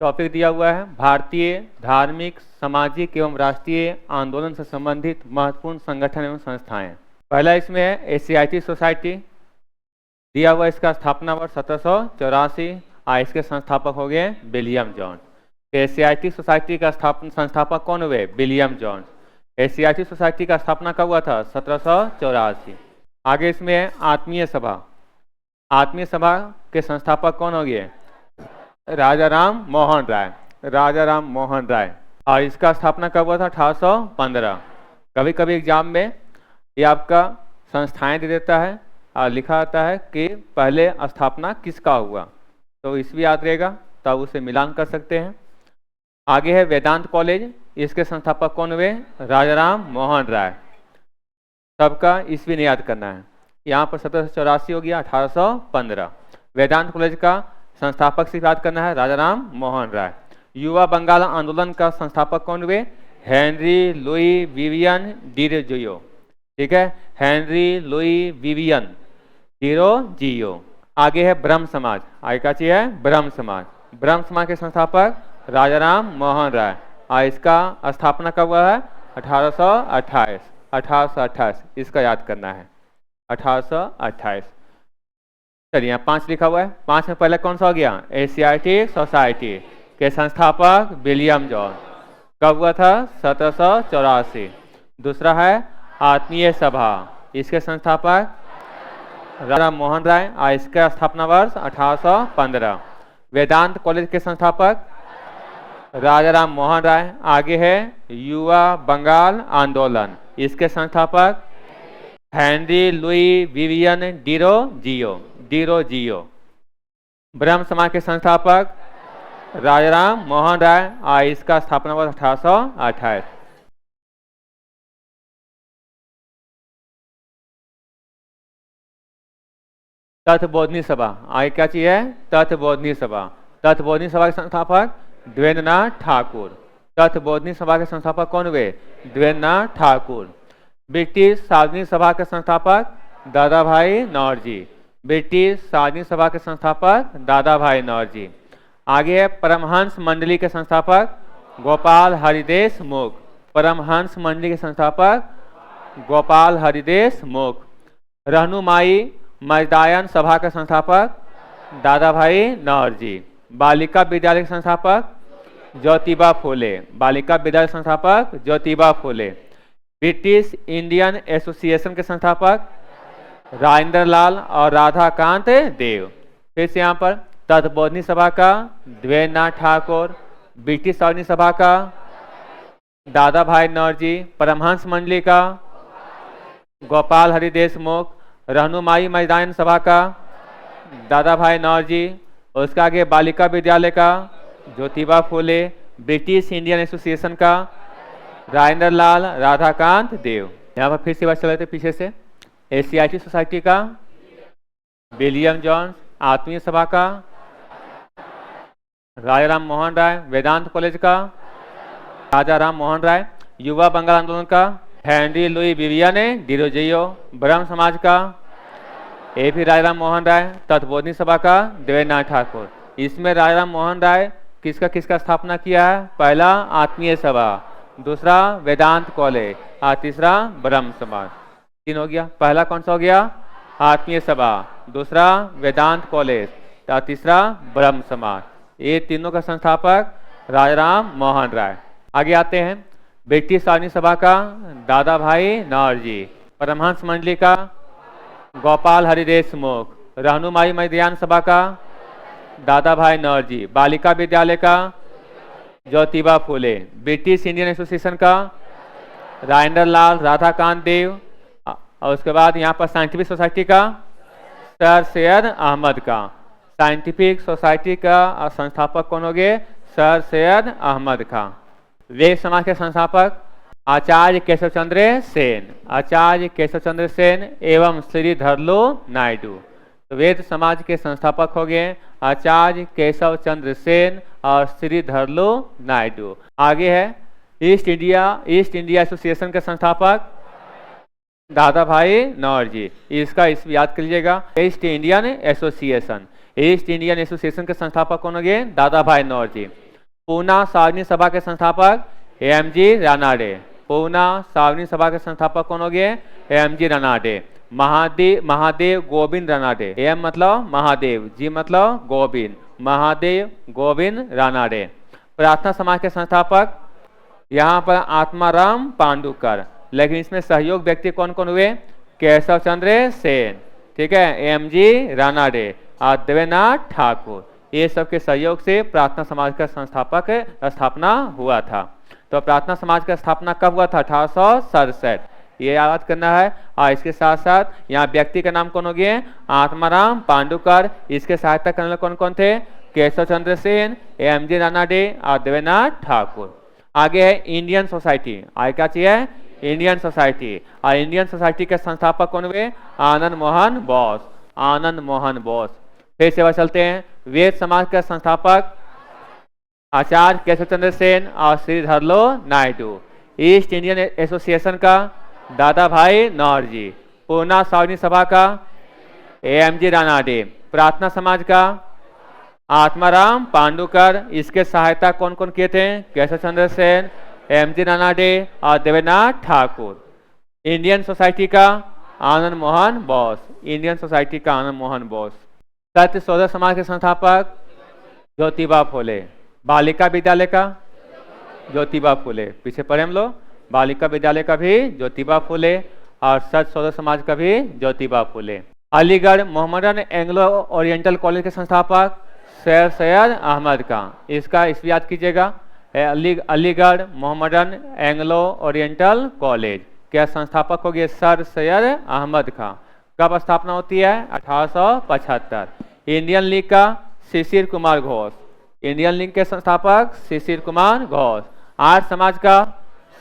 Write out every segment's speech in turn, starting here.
Topic दिया हुआ है भारतीय धार्मिक सामाजिक एवं राष्ट्रीय आंदोलन से संबंधित महत्वपूर्ण संगठन एवं संस्थाएं। पहला इसमें है एशियाटिक सोसाइटी, दिया हुआ इसका स्थापना वर्ष 1784 और इसके संस्थापक हो गए विलियम जॉन्स। एशियाटिक सोसाइटी का संस्थापक कौन हुए? William Jones. एशियाटिक सोसाइटी का स्थापना कब हुआ था? 1784। आगे इसमें है आत्मीय सभा। आत्मीय सभा के संस्थापक कौन हो गए? राजा राम मोहन राय। राजा राम मोहन राय। और इसका स्थापना कब हुआ था? 1815। कभी कभी एग्जाम में ये आपका संस्थाएं दे देता है और लिखा आता है कि पहले स्थापना किसका हुआ, तो ईस्वी याद रहेगा तब उसे मिलान कर सकते हैं। आगे है वेदांत कॉलेज, इसके संस्थापक कौन हुए? राजा राम मोहन राय। सबका ईस्वी नहीं याद करना है। यहाँ पर 1784 हो गया, 1815। वेदांत कॉलेज का संस्थापक सिर्फ याद करना है, राजा राम मोहन राय। युवा बंगाल आंदोलन का संस्थापक कौन हुए? Henry Louis Vivian Derozio. ठीक है, हेनरी लुई विवियन डिरोजियो। आगे है ब्रह्म समाज। आगे क्या चीज है? ब्रह्म समाज। ब्रह्म समाज के संस्थापक राजा राम मोहन राय। और इसका स्थापना कब हुआ है? 1828। 1828 इसका याद करना है, 1828। चलिए यहाँ 5 लिखा हुआ है। 5 में पहले कौन सा हो गया? एशियाटिक सोसाइटी के संस्थापक विलियम जॉन्स। कब हुआ था? 1784। दूसरा है आत्मीय सभा, इसके संस्थापक राजा मोहन राय और इसका स्थापना वर्ष 1815। वेदांत कॉलेज के संस्थापक राजा राम मोहन राय। आगे है युवा बंगाल आंदोलन, इसके संस्थापक हेनरी लुई विवियन डिरोजियो। ब्रह्म समाज के संस्थापक राजा राम मोहन राय और इसका स्थापना वर्ष 1828। तत्वबोधिनी सभा। आगे क्या चीज है? तत्वबोधिनी सभा। तत्वबोधिनी सभा के संस्थापक देवेंद्रनाथ ठाकुर। तत्वबोधिनी सभा के संस्थापक कौन हुए? देवेंद्रनाथ ठाकुर। ब्रिटिश सार्वजनिक सभा के संस्थापक दादा भाई नौरोजी। ब्रिटिश सार्वजनिक सभा के संस्थापक दादा भाई नौरोजी। आगे है परमहंस मंडली के संस्थापक गोपाल हरिदेश मुख। परमहंस मंडली के संस्थापक गोपाल हरिदेश मुख। रहनुमाई मजदायन सभा के संस्थापक दादा भाई नौरोजी। बालिका विद्यालय के संस्थापक ज्योतिबा फुले। बालिका विद्यालय संस्थापक Jyotiba Phule. British Indian association के संस्थापक राजेंद्र लाल और राधाकांत देव। फिर से यहाँ पर तत्वबोधिनी सभा का देवेंद्रनाथ ठाकुर, ब्रिटिश सार्वजनिक सभा का दादा भाई नौरोजी, परमहंस मंडली का गोपाल हरिदेश मुख, रहनुमाई मजदायन सभा का दादा भाई नौरोजी, उसके आगे बालिका विद्यालय का Jyotiba Phule, British Indian association का राजेंद्र लाल राधाकांत देव। यहाँ पर फिर से बात चल रहे थे पीछे से। एशियाटिक सोसाइटी का विलियम जॉन्स। आत्मीय सभा का राजा राम मोहन राय। वेदांत कॉलेज का राजा राम मोहन राय। युवा बंगाल आंदोलन का हेनरी लुई विवियन डिरोजियो। ब्रह्म समाज का ए भी राजा राम मोहन राय। तत्वबोधिनी सभा का देवेंद्रनाथ ठाकुर। इसमें राजा राम मोहन राय किसका स्थापना किया है? पहला आत्मीय सभा, दूसरा वेदांत कॉलेज और तीसरा ब्रह्म समाज। 3 हो गया। पहला कौन सा हो गया? आत्मीय सभा, दूसरा वेदांत कॉलेज और तीसरा ब्रह्म समाज। ये तीनों का संस्थापक राजा राम मोहन राय। आगे आते हैं ब्रिटिश सार्वजनिक सभा का दादा भाई नौरोजी। परमहंस मंडली का गोपाल हरिदेश मुख। रहनुमाई मजदायन सभा का दादा भाई नौरोजी। बालिका विद्यालय का Jyotiba Phule. British Indian association का राजेंद्र लाल राधाकांत देव। और उसके बाद यहाँ पर साइंटिफिक सोसाइटी का सर सैयद अहमद का। साइंटिफिक सोसाइटी का संस्थापक कौन हो गए? सर सैयद अहमद खां। वेद समाज के संस्थापक आचार्य केशव चंद्र सेन। आचार्य केशव चंद्र सेन एवं श्रीधरलू नायडू। तो वेद समाज के संस्थापक हो गए आचार्य केशव चंद्र सेन और श्रीधरलू नायडू। आगे है ईस्ट इंडिया एसोसिएशन के संस्थापक दादा भाई नौरोजी। इसका याद कर लीजिएगा, east Indian association. East Indian association के संस्थापक कौन हो गए? दादा भाई नौरोजी। पूना सार्वजनिक सभा के संस्थापक एएमजी रानाडे। पूना सार्वजनिक सभा के संस्थापक कौन हो गए? एएमजी रानाडे। महादेव गोविंद रानाडे। एम मतलब महादेव, जी मतलब गोविंद, महादेव गोविंद रानाडे। प्रार्थना समाज के संस्थापक यहाँ पर आत्माराम पांडुकर, लेकिन इसमें सहयोग व्यक्ति कौन कौन हुए? केशव चंद्र सेन, ठीक है, एएमजी रानाडे और देवेंद्रनाथ ठाकुर। ये सब के सहयोग से प्रार्थना समाज का संस्थापक स्थापना हुआ था। तो प्रार्थना समाज का स्थापना कब हुआ था? 1867, ये याद करना है। और इसके साथ साथ यहाँ व्यक्ति का नाम कौन हो गए? आत्माराम पांडुकर। इसके सहायता करने वाले कौन कौन थे? केशव चंद्र सेन, एएमजी रानाडे और देवेंद्रनाथ ठाकुर। आगे है इंडियन सोसाइटी। आगे क्या चाहिए? Indian society. और इंडियन सोसाइटी के संस्थापक कौन हुए? आनंद मोहन बोस। आनंद मोहन बोस। फिर से चलते हैं। वेद समाज के संस्थापक आचार्य केशव चंद्र सेन और श्रीधरलो नायडू। ईस्ट इंडियन एसोसिएशन का दादा भाई नौरजी। पूना सार्वजनिक सभा का एएमजी रानाडे। प्रार्थना समाज का आत्माराम पांडुकर। इसके सहायता कौन कौन किए थे? केशव चंद्र सेन, एएमजी रानाडे और देवेंद्रनाथ ठाकुर। इंडियन सोसाइटी का आनंद मोहन बोस। इंडियन सोसाइटी का आनंद मोहन बोस। सत्य शोधक समाज के संस्थापक ज्योतिबा फुले। बालिका विद्यालय का ज्योतिबा फुले, पीछे पढ़े हम लोग। बालिका विद्यालय का भी ज्योतिबा फुले और सत्य शोधक समाज का भी Jyotiba Phule. Aligarh Mohammedan Anglo Oriental College के संस्थापक सर सैयद अहमद खां। इसका ईस्वी याद कीजिएगा। Aligarh Mohammedan Anglo Oriental College के संस्थापक हो गए सर सैयद अहमद खां। कब स्थापना होती है? 1875। इंडियन लीग का शिशिर कुमार घोष। इंडियन लीग के संस्थापक शिशिर कुमार घोष। आर्य समाज का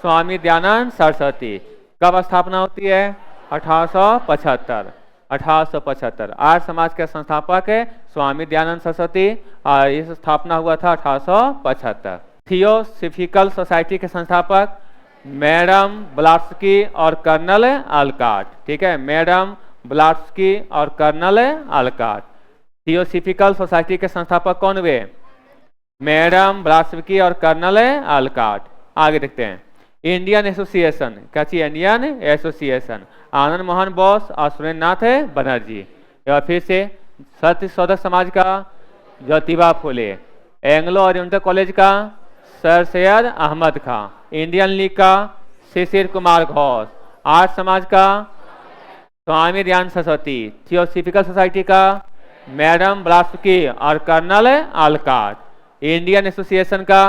स्वामी दयानंद सरस्वती। कब स्थापना होती है? 1875। 1875। आर्य समाज के संस्थापक है स्वामी दयानंद सरस्वती और इस स्थापना हुआ था 1875। थियोसॉफिकल सोसाइटी के संस्थापक मैडम ब्लाट्स्की और कर्नल अलकाट। ठीक है, मैडम ब्लाट्स्की और कर्नल अलकाट। थियोसॉफिकल सोसाइटी के संस्थापक कौन हुए? मैडम ब्लाट्स्की और कर्नल अलकाट। आगे देखते हैं। इंडियन एसोसिएशन, क्या चाहिए? Indian association. आनंद मोहन बोस और सुरेंद्र नाथ बनर्जी। और फिर से सत्य शोधक समाज का Jyotiba Phule. Anglo Oriental college का सर सैयद अहमद खां। इंडियन लीग का शिशिर कुमार घोष। आर्य समाज का स्वामी दयानंद सरस्वती। थियोसॉफिकल सोसाइटी का मैडम ब्लाट्स्की और कर्नल अलकाट। इंडियन एसोसिएशन का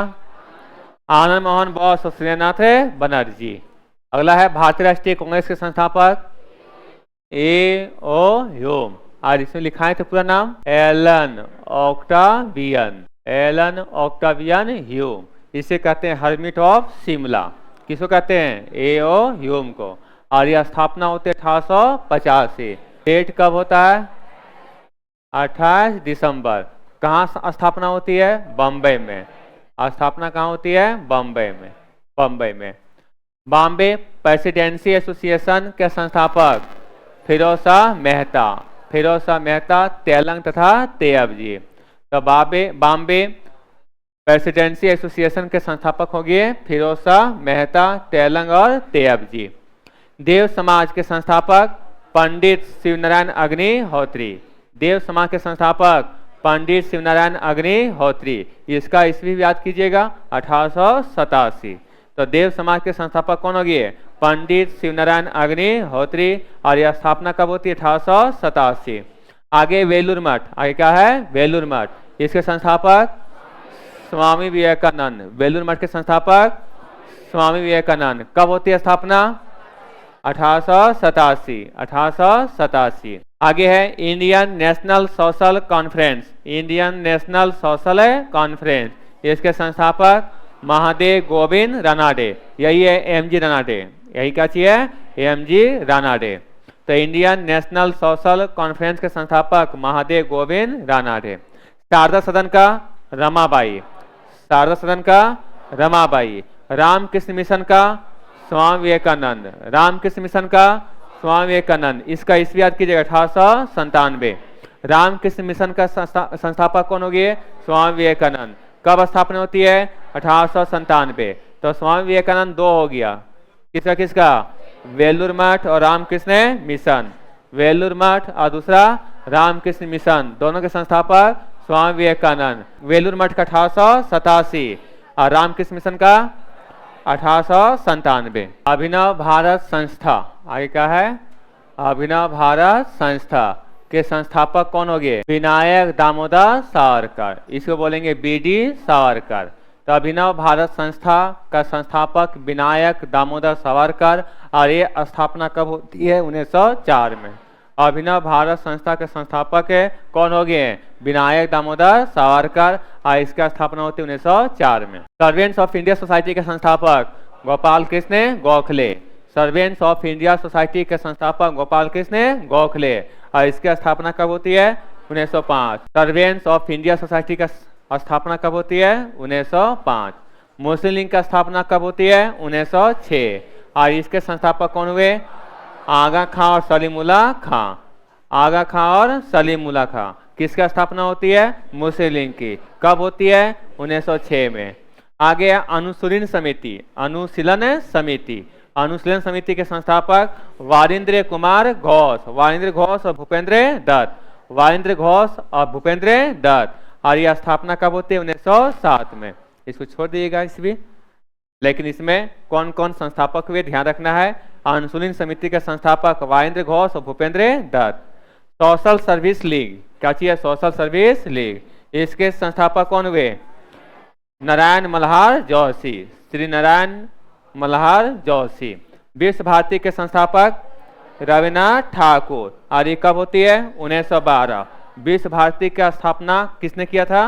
आनंद मोहन बोस और श्रीनाथ बनर्जी। अगला है भारतीय राष्ट्रीय कांग्रेस के संस्थापक ए.ओ. ह्यूम। और इसमें लिखा है तो पूरा नाम Allan Octavian. Allan Octavian Hume. इसे कहते हैं हर्मिट ऑफ शिमला। किसको कहते हैं? ए.ओ. ह्यूम को। और यह स्थापना होती है 1850 से। डेट कब होता है? 28 दिसंबर। कहाँ स्थापना होती है? बम्बई में। स्थापना कहाँ होती है? बम्बई में। बम्बई में। बॉम्बे प्रेसिडेंसी एसोसिएशन के संस्थापक फिरोज शाह मेहता। फिरोज शाह मेहता, तेलंग तथा तेयब जी। तो बॉम्बे प्रेसिडेंसी एसोसिएशन के संस्थापक हो गए फिरोज शाह मेहता, तेलंग और तेयब जी। देव समाज के संस्थापक पंडित शिवनारायण अग्निहोत्री। देव समाज के संस्थापक पंडित शिवनारायण अग्निहोत्री। इसका ईस्वी याद कीजिएगा 1887। तो देव समाज के संस्थापक कौन हो गए? पंडित शिवनारायण अग्निहोत्री। और यह स्थापना कब होती है? 1887। आगे वेलूर मठ। आगे क्या है? वेलूर मठ। इसके संस्थापक स्वामी विवेकानंद। वेलूर मठ के संस्थापक स्वामी विवेकानंद। कब होती है स्थापना? 1887। 1887। आगे है Indian national social conference. Indian national social conference. इसके संस्थापक महादेव गोविंद रानाडे। यही है एएमजी रानाडे। यही क्या चाहिए? एएमजी रानाडे। तो इंडियन नेशनल सोशल कॉन्फ्रेंस के संस्थापक महादेव गोविंद रानाडे। शारदा सदन का रमाबाई। शारदा सदन का रमाबाई। रामकृष्ण मिशन का स्वामी विवेकानंद। रामकृष्ण मिशन का स्वामी विवेकानंद। इसका ईस्वी याद कीजिएगा 1897। रामकृष्ण मिशन का संस्थापक कौन हो गए? स्वामी विवेकानंद। कब स्थापना होती है? 1897। तो स्वामी विवेकानंद 2 हो गया। किसका किसका? वेलूर मठ और रामकृष्ण मिशन। वेलूर मठ और दूसरा रामकृष्ण मिशन, दोनों के संस्थापक स्वामी विवेकानंद। वेलूर मठ का 1887 और रामकृष्ण मिशन का 1897। अभिनव भारत संस्था, आगे क्या है? अभिनव भारत संस्था के संस्थापक कौन हो गए? विनायक दामोदर सावरकर, इसको बोलेंगे बीडी सावरकर। तो अभिनव भारत संस्था का संस्थापक विनायक दामोदर सावरकर, और ये स्थापना कब होती है? 1904 में। अभिनव भारत संस्था के संस्थापक है कौन हो गए? विनायक दामोदर सावरकर, और इसका स्थापना होती है 1904 में। सर्वेंट्स ऑफ इंडिया सोसाइटी के संस्थापक Gopal Krishna Gokhale. Servants of India society के संस्थापक गोपाल कृष्ण गोखले, और इसकी स्थापना कब होती है? 1905। सर्वेंट्स ऑफ इंडिया सोसाइटी का स्थापना कब होती है? 1905। मुस्लिम लीग का स्थापना कब होती है? 1906। और इसके संस्थापक कौन हुए? आगा खां और सलीमुल्लाह खां। आगा खां और सलीमुल्लाह खां। किसका स्थापना होती है? मुस्लिम लीग की। कब होती है? 1906 में। आगे अनुशीलन समिति। अनुशीलन समिति, अनुशीलन समिति के संस्थापक वारिंद्र कुमार घोष। वारिंद्र घोष और भूपेंद्र दत्त। वारिंद्र घोष और भूपेंद्र दत्त। और यह स्थापना कब होती है? 1907 में। इसको छोड़ दीजिएगा इसमें, लेकिन इसमें कौन कौन संस्थापक हुए ध्यान रखना है। अनुशीलन समिति के संस्थापक वारिंद्र घोष और Bhupendra Datta. Social service league, क्या चीज है? सोशल सर्विस लीग, इसके संस्थापक कौन हुए? नारायण मल्हार जोशी। श्री नारायण मल्हार जोशी। विश्व भारती के संस्थापक रविन्द्रनाथ ठाकुर, और ये कब होती है? 1912। विश्व भारती का स्थापना किसने किया था?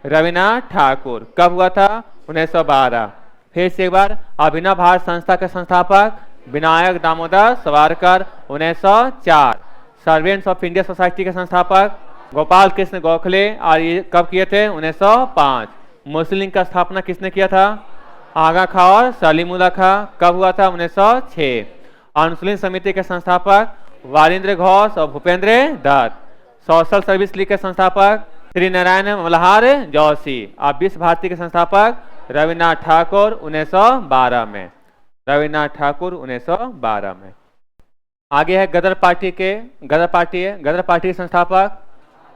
रविन्द्रनाथ ठाकुर। कब हुआ था? 1912। फिर से एक बार, अभिनव भारत संस्था के संस्थापक Vinayak Damodar Savarkar 1904। Servants of India society के संस्थापक गोपाल कृष्ण गोखले, और ये कब किए थे? 1905। मुस्लिम लीग का स्थापना किसने किया था? आगा खां और सलीमुल्लाह खां। कब हुआ था? 1906। अनुशीलन समिति के संस्थापक वारिंद्र घोष और Bhupendra Datta. Social service league के संस्थापक श्री नारायण मल्हार जोशी, और विश्व भारती के संस्थापक रविन्द्रनाथ ठाकुर 1912 में। रविन्द्रनाथ ठाकुर 1912 में। आगे है गदर पार्टी के, गदर पार्टी है, गदर पार्टी के संस्थापक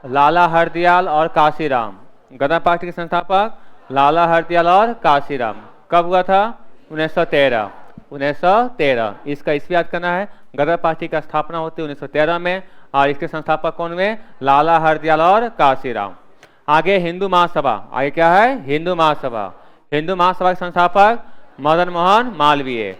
लाला हरदयाल और काशीराम। गदर पार्टी के संस्थापक लाला हरदयाल और काशीराम। कब हुआ था? 1913। 1913, इसका ईस्वी याद करना है। गदर पार्टी का स्थापना होती है 1913 में, और इसके संस्थापक कौन हुए? लाला हरदयाल और काशीराम। आगे हिंदू महासभा, आगे क्या है? हिंदू महासभा। हिंदू महासभा के संस्थापक मदन मोहन मालवीय।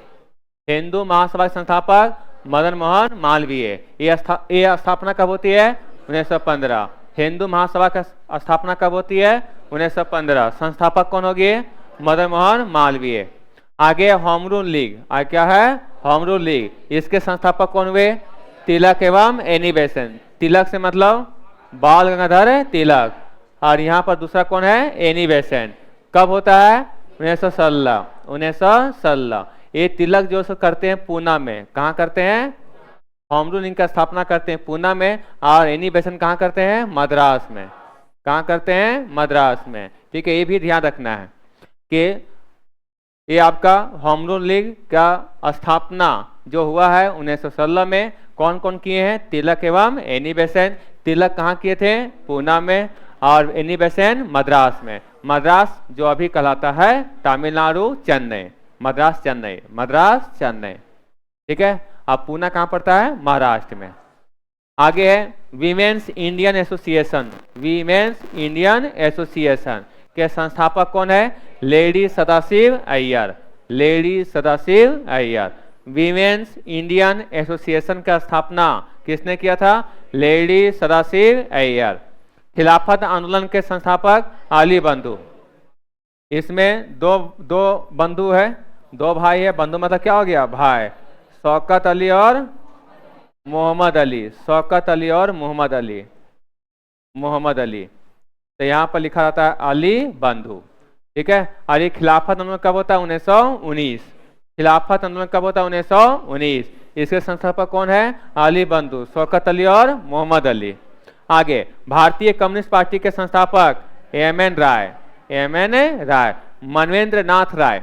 हिंदू महासभा के संस्थापक मदन मोहन मालवीय। ये स्थापना कब होती है? 1915। हिंदू महासभा का स्थापना कब होती है? 1915। संस्थापक कौन हो गए? मदन मोहन मालवीय। आगे होम रूल लीग, आगे क्या है? Home rule league. इसके संस्थापक कौन हुए? तिलक एवं एनी बेसेंट। तिलक से मतलब बाल गंगाधर तिलक, और यहाँ पर दूसरा कौन है? Annie Besant. कब होता है? 1916। 1916। ये तिलक जो करते हैं पूना में। कहाँ करते हैं? होम रूल लीग का स्थापना करते हैं पूना में, और एनी बेसेंट कहाँ करते हैं? मद्रास में। कहाँ करते हैं? मद्रास में। ठीक है, ये भी ध्यान रखना है कि ये आपका होम रूल लीग का स्थापना जो हुआ है 1916 में, कौन कौन किए हैं? तिलक एवं एनी बेसेंट। तिलक कहाँ किए थे? पूना में, और एनी बेसेंट मद्रास में। मद्रास जो अभी कहलाता है तमिलनाडु चेन्नई। मद्रास चेन्नई, मद्रास चेन्नई। ठीक है, अब पूना कहाँ पड़ता है? महाराष्ट्र में। आगे है women's Indian association. Women's Indian association के संस्थापक कौन है? Lady Sadashiv Iyer. Lady Sadashiv Iyer. Women's Indian association का स्थापना किसने किया था? लेडी सदाशिव अय्यर। खिलाफत आंदोलन के संस्थापक अली बंधु। इसमें दो बंधु है, दो भाई है। बंधु मतलब क्या हो गया? भाई। शौकत अली और मोहम्मद अली। शौकत अली और मोहम्मद अली। मोहम्मद अली, तो यहाँ पर लिखा रहता है अली बंधु। ठीक है, और ये खिलाफत आंदोलन कब होता है? 1919। खिलाफत आंदोलन कब होता है? 1919। इसके संस्थापक कौन है? अली बंधु, शौकत अली और मोहम्मद अली। आगे भारतीय कम्युनिस्ट पार्टी के संस्थापक एम एन राय। MN राय, मनवेंद्र नाथ राय,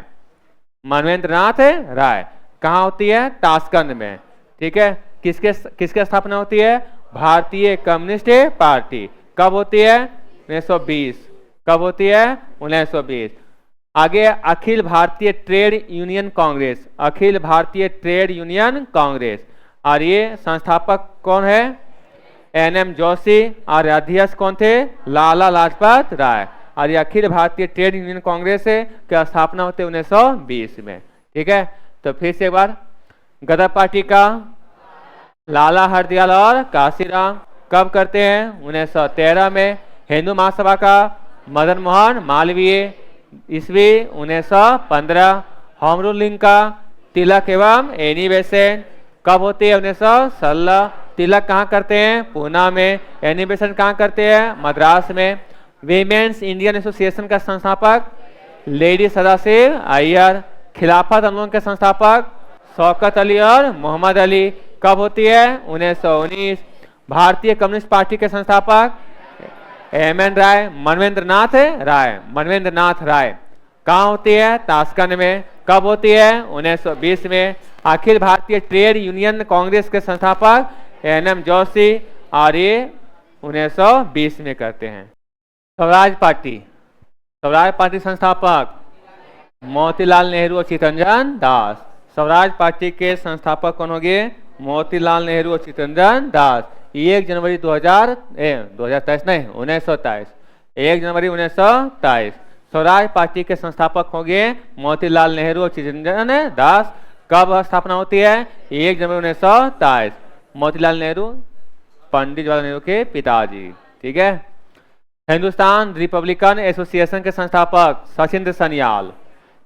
मनवेंद्र नाथ राय। कहाँ होती है? ताशकंद में। ठीक है, किसके स्थापना होती है? भारतीय कम्युनिस्ट पार्टी। कब होती है? 1920। कब होती है? 1920। आगे Akhil Bharatiya trade union Congress, Akhil Bharatiya trade union Congress, और ये संस्थापक कौन है? NM जोशी, और अध्यक्ष कौन थे? लाला लाजपत राय। और ये अखिल भारतीय ट्रेड यूनियन कांग्रेस है की स्थापना होती है 1920 में। ठीक है, तो फिर से एक बार, गदर पार्टी का लाला हरदयाल और काशीराम कब करते हैं? 1913 में। हिंदू महासभा का मदन मोहन मालवीय, ईस्वी 1915। होम रूलिंग का तिलक एवं एनी बेसेंट कब होती है? 1916। तिलक कहाँ करते हैं? पूना में। एनी बेसेंट कहाँ करते हैं? मद्रास में। वीमेंस इंडियन एसोसिएशन का संस्थापक लेडी सदाशिव अय्यर। खिलाफत आंदोलन के संस्थापक शौकत अली और मोहम्मद अली कब होती है? 1919। भारतीय कम्युनिस्ट पार्टी के संस्थापक MN राय, मनवेंद्र नाथ राय, मनवेंद्र नाथ राय। कहाँ होती है? ताशकंद में। कब होती है? 1920 में। अखिल भारतीय ट्रेड यूनियन कांग्रेस के संस्थापक NM जोशी, और ये 1920 में करते हैं। स्वराज पार्टी, स्वराज पार्टी संस्थापक मोतीलाल नेहरू और चित्तरंजन दास। स्वराज पार्टी के संस्थापक कौन हो गए? मोतीलाल नेहरू और चित्तरंजन दास। 1 जनवरी 2023 नहीं, 1923, 1 जनवरी 1923 स्वराज पार्टी के संस्थापक हो गए मोतीलाल नेहरू और चित्तरंजन दास। कब स्थापना होती है? 1 जनवरी 1923। मोतीलाल नेहरू पंडित जवाहरलाल नेहरू के पिताजी। ठीक है, हिंदुस्तान रिपब्लिकन एसोसिएशन के संस्थापक सचिंद्र सन्याल,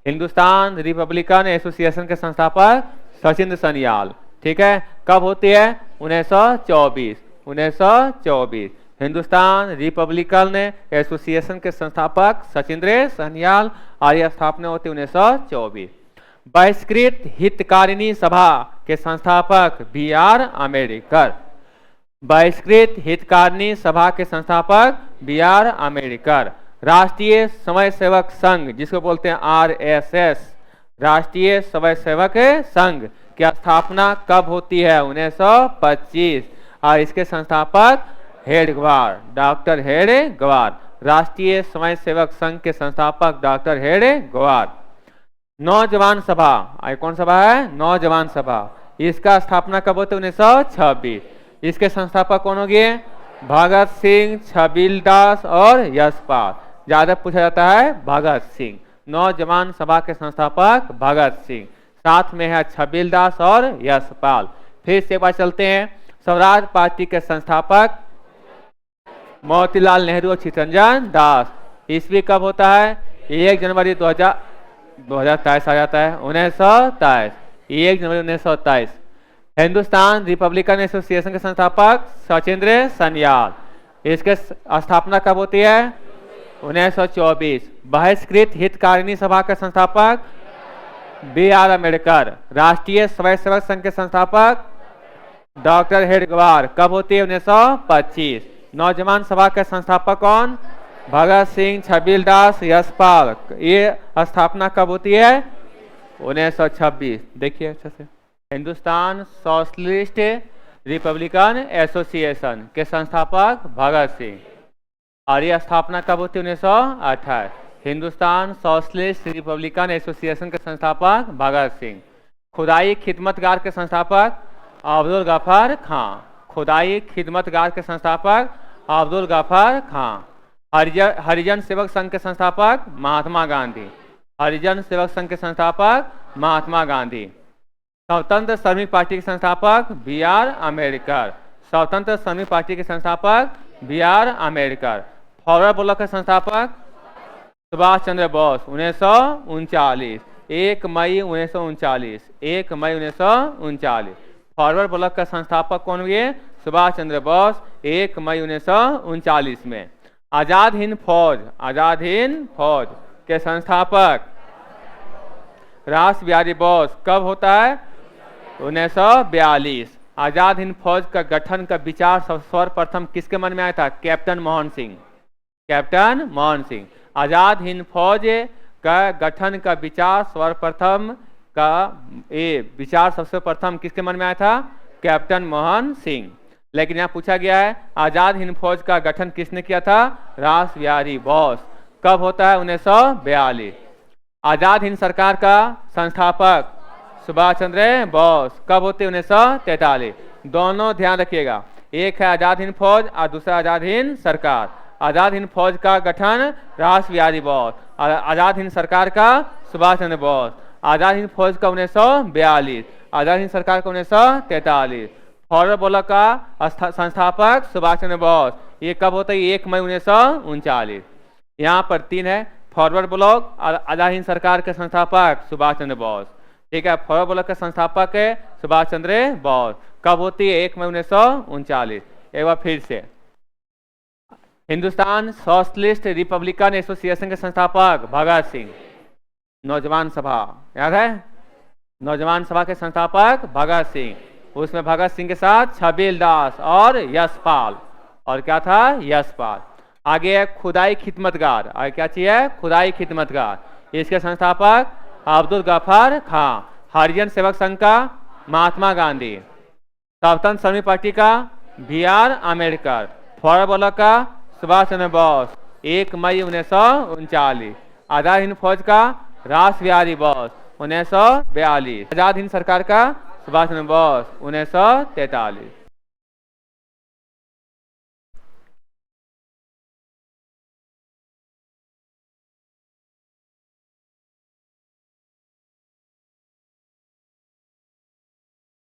हिंदुस्तान रिपब्लिकन एसोसिएशन के संस्थापक सचिंद्र सन्याल। ठीक है, कब होती है? 1924, 1924। हिंदुस्तान रिपब्लिकन एसोसिएशन के संस्थापक सचिंद्र सन्याल, और यह स्थापना होती है 1924। बहिष्कृत हितकारिणी सभा के संस्थापक BR अम्बेडकर, बहिष्कृत हितकारिणी सभा के संस्थापक BR अम्बेडकर। राष्ट्रीय स्वयंसेवक संघ, जिसको बोलते हैं RSS, राष्ट्रीय स्वयंसेवक संघ की स्थापना कब होती है? 1925, और इसके संस्थापक हेडगेवार, डॉक्टर हेडगेवार। राष्ट्रीय स्वयंसेवक संघ के संस्थापक डॉक्टर हेडगेवार। नौजवान सभा, कौन सभा है? नौजवान सभा। इसका स्थापना कब होती है? 1926। इसके संस्थापक कौन हो गए? भगत सिंह, छबीलदास और यशपाल। ज्यादा पूछा जाता है भगत सिंह। नौजवान सभा के संस्थापक भगत सिंह, साथ में है छबीलदास और यशपाल। फिर से एक बार चलते हैं, स्वराज पार्टी के संस्थापक मोतीलाल नेहरू और चित्तरंजन दास। ईस्वी कब होता है? 1 जनवरी 2023 आ जाता है, 1923, 1 जनवरी 1923। हिंदुस्तान रिपब्लिकन एसोसिएशन के संस्थापक सचिंद्र सन्याल। इसके स्थापना कब होती है? 1924। बहिष्कृत हितकारिणी सभा के संस्थापक BR अम्बेडकर। राष्ट्रीय स्वयंसेवक संघ के संस्थापक डॉक्टर हेडगेवार। कब होती है? 1925। नौजवान सभा के संस्थापक कौन? भगत सिंह, छबीलदास, यशपाल। ये स्थापना कब होती है? 1926। देखिए अच्छे से, हिंदुस्तान सोशलिस्ट रिपब्लिकन एसोसिएशन के संस्थापक भगत सिंह, और यह स्थापना कब होती है? 1928। हिंदुस्तान सोशलिस्ट रिपब्लिकन एसोसिएशन के संस्थापक भगत सिंह। खुदाई खिदमतगार के संस्थापक अब्दुल गफर खां। खुदाई खिदमतगार के संस्थापक अब्दुल गफर खां। हरिजन सेवक संघ के संस्थापक महात्मा गांधी। हरिजन सेवक संघ के संस्थापक महात्मा गांधी। स्वतंत्र श्रमिक पार्टी के संस्थापक BR अम्बेडकर। स्वतंत्र श्रमिक पार्टी के संस्थापक BR अम्बेडकर। फॉरवर्ड ब्लॉक के संस्थापक सुभाष चंद्र बोस, 1939, 1 मई 1939, 1 मई 1939। फॉरवर्ड ब्लॉक का संस्थापक कौन हुए? सुभाष चंद्र बोस, 1 मई 1939 में। आजाद हिंद फौज, आजाद हिंद फौज के संस्थापक रास बिहारी बोस। कब होता है? 1942। आजाद हिंद फौज का गठन का विचार सर्वप्रथम किसके मन में आया था? Captain Mohan Singh, captain Mohan Singh. आजाद हिंद फौज का गठन का विचार सर्वप्रथम सबसे प्रथम किसके मन में आया था? कैप्टन मोहन सिंह। लेकिन यहाँ पूछा गया है आजाद हिंद फौज का गठन किसने किया था? रास बिहारी बोस। कब होता है? 1942। आजाद हिंद सरकार का संस्थापक सुभाष चंद्र बोस। कब होते? 1943। दोनों ध्यान रखिएगा, एक है आजाद हिंद फौज और दूसरा आजाद हिंद सरकार। आजाद हिंद फौज का गठन रास बिहारी बोस, आजाद हिंद सरकार का सुभाष चंद्र बोस। आजाद हिंद फौज का 1942, आजाद हिंद सरकार का 1943। फॉरवर्ड ब्लॉक का संस्थापक सुभाष चंद्र बोस। ये कब होता है? 1 मई 1939। यहाँ पर 3 है, फॉरवर्ड ब्लॉक, आजाद हिंद सरकार के संस्थापक सुभाष चंद्र बोस। ठीक है, फॉरवर्ड ब्लॉक के संस्थापक है सुभाष चंद्र बोस। कब होती है? 1 मई 1939। एक बार फिर से, हिंदुस्तान सोशलिस्ट रिपब्लिकन एसोसिएशन के संस्थापक भगत सिंह। नौजवान सभा याद है? नौजवान सभा के संस्थापक भगत सिंह। उसमें भगत सिंह के साथ छबील दास और यशपाल। और क्या था? यशपाल। आगे है खुदाई खिदमतगार। आगे क्या चाहिए? खुदाई खिदमतगार। इसके संस्थापक अब्दुल गफार खां। हरिजन सेवक संघ का महात्मा गांधी। स्वतंत्र श्रमिक पार्टी का BR अम्बेडकर। फॉरवर्ड ब्लॉक का सुभाष चंद्र बोस। 1 मई 1939। आजाद हिंद फौज का रास बिहारी बोस 1942। आजाद हिंद सरकार का सुभाष चंद्र बोस 1943।